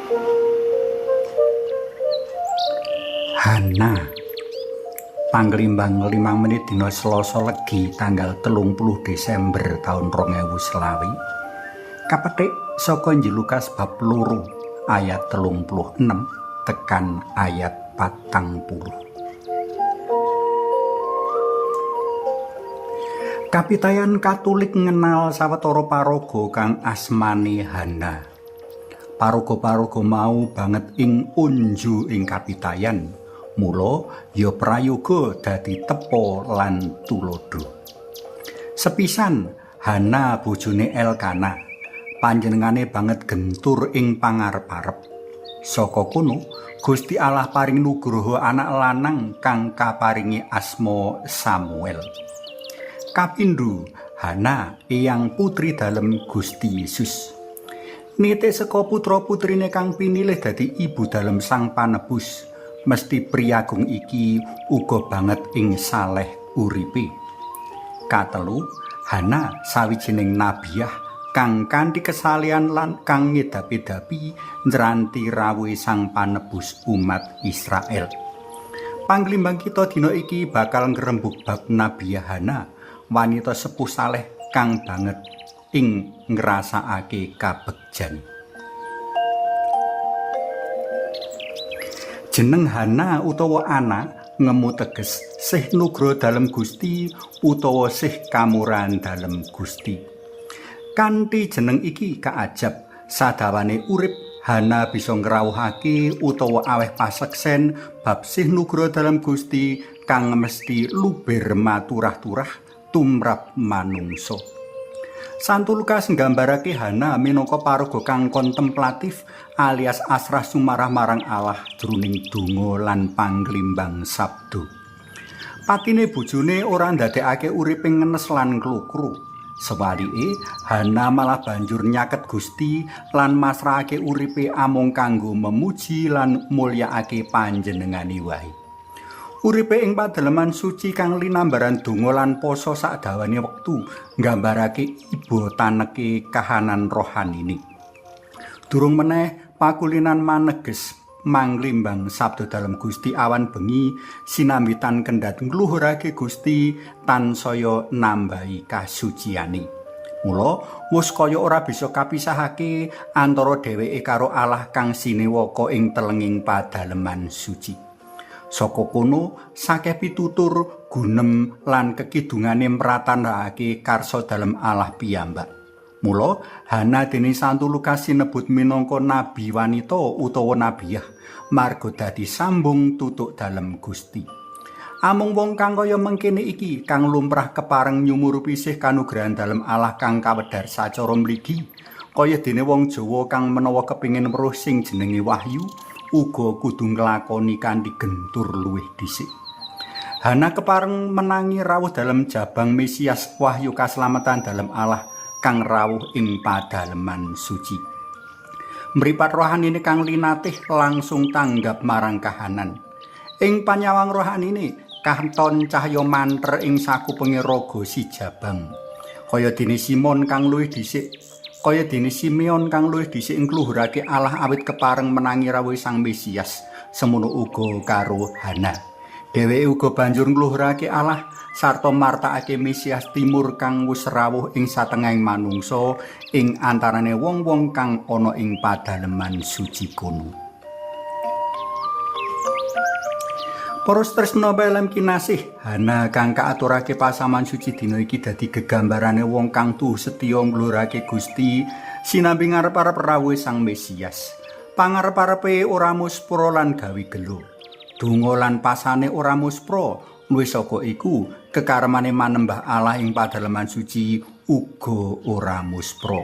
Hana Panglimbang 5 menit dina Selasa Legi tanggal 30 Desember tahun 2020 kapethik saka Injil Lukas bab 2 ayat 36 tekan ayat 40. Kapitayan Katolik ngenal sawetara paraga kang asmane Hana. Paraga-paraga mau banget ing unju ing kapitayan, mula ya prayoga dadi tepa lan tulodo. Sepisan Hana bojone Elkana, panjenengane banget gentur ing pangarep-arep. Saka kono Gusti Allah paring nugroho anak lanang kang kaparingi asma Samuel. Kapindho Hana eyang putri dalem Gusti Yesus. Nite saka putra-putrine kang pinilih dadi ibu dalem Sang Panebus, mesti priyagung iki uga banget ing saleh uripe. Katelu, Hana sawijining nabiyah kang kanthi kesalian lan kang ngedapi-dapi njranti rawuhe Sang Panebus umat Israel. Panglimbang kita dina iki bakal ngrembug bab nabiyah Hana, wanita sepuh saleh kang banget ing ngrasakake kabegjan. Jeneng Hana utawa Ana ngemu teges sih nugra dalem Gusti utawa sih kamurahan dalem Gusti. Kanthi jeneng iki kaajab sadawane urip Hana bisa ngrawuhake utawa aweh paseksen bab sih nugra dalem Gusti kang mesti luber maturah-turah tumrap manungsa. Santo Lukas nggambarake Hana minangka paraga kang kontemplatif alias asrah sumarah marang Allah jroning donga lan panglimbang sabda. Patine bojone ora ndadekake uriping ngenes lan klukru. Sewalike Hana malah banjur nyaket Gusti lan masrahake uripe amung kanggo memuji lan mulyakake panjenengane wae. Uripe ing padaleman suci kang linambaran donga lan poso sakdawane wektu nggambarake iba taneke kahanan rohanine. Durung meneh pakulinan maneges manglimbang sabda dalem Gusti awan bengi sinambitan kendhat ngluhurake Gusti tansaya nambahi kasuciane. Mula wis kaya ora bisa kapisahake antara dheweke karo Allah kang sinewaka ing telenging padaleman suci. Saka kono sakeh pitutur gunem lan kekidungane mratandhakake karsa dalem Allah piyambak. Mula Hana dening Santo Lukas sinebut minangka nabi wanita utawa nabiyah marga dadi sambung tutuk dalem Gusti. Amung wong kang kaya mengkene iki kang lumrah kepareng nyumurupi sih kanugrahan dalem Allah kang kawedhar sacara mligi kaya dene wong Jawa kang menawa kepingin weruh sing jenenge Wahyu uga kudu nglakoni kanthi gentur luwih dhisik. Hana kepareng menangi rawuh dalem jabang Mesias wahyu kaslametan dalem Allah kang rawuh ing padaleman suci. Mripat rohanine kang linatih langsung tanggap marang kahanan. Ing panyawang rohanine kanton cahya manter ing sakupenge raga si jabang. Kaya dene Simon kang luwih dhisik kaya dene Simeon kang luwih dhisik ngluhurake Allah awit kepareng menangi rawuh Sang Mesias, semono uga karo Hana. Dheweke uga banjur ngluhurake Allah sarta martakake Mesias Timur kang wis rawuh ing satengahing manungsa ing antarane wong-wong kang ana ing padaleman suci kono. Para tresna pelem kinasih, Hana kang kaaturake pasaman suci dina iki dadi gegambarane wong kang tuh setya ngluhurake Gusti sinambi ngarep-arep rawuhe Sang Mesias. Pangarep-arepe ora muspra lan gawe gelo. Donga lan pasane ora muspra, luwih saka iku kekaremane manembah Allah ing padaleman suci uga ora muspra.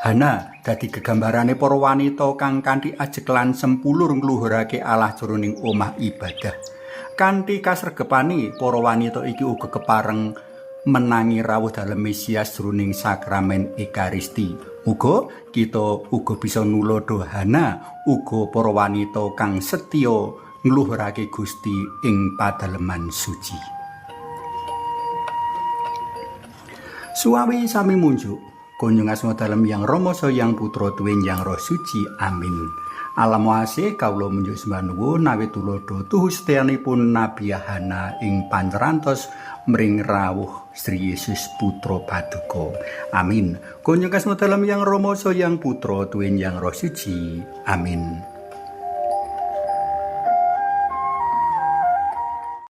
Hana dadi gegambarane para wanita kang kanthi ajeg lan sempulur ngluhurake Allah jroning omah ibadah. Kanthi kasregepane para wanita iki uga kepareng menangi rawuh dalem Mesias jroning sakramen Ekaristi. Muga kita uga bisa nulodo Hana uga para wanita kang setya ngluhurake Gusti ing padaleman suci. Suwawi sami munjuk Kunjung asma dalem Yang Rama Sang Yang Putra Tuwin Yang Roh Suci. Amin. Alam wasih kawula munjuk sembah nuwun nawi tulodo tuhu setianipun Nabi Yohana ing pancerantos mring rawuh Sri Yesus Putra Paduka. Amin. Kunjung kasmu dalam yang Rama sayang Putra tuwin yang Roh Suci. Amin.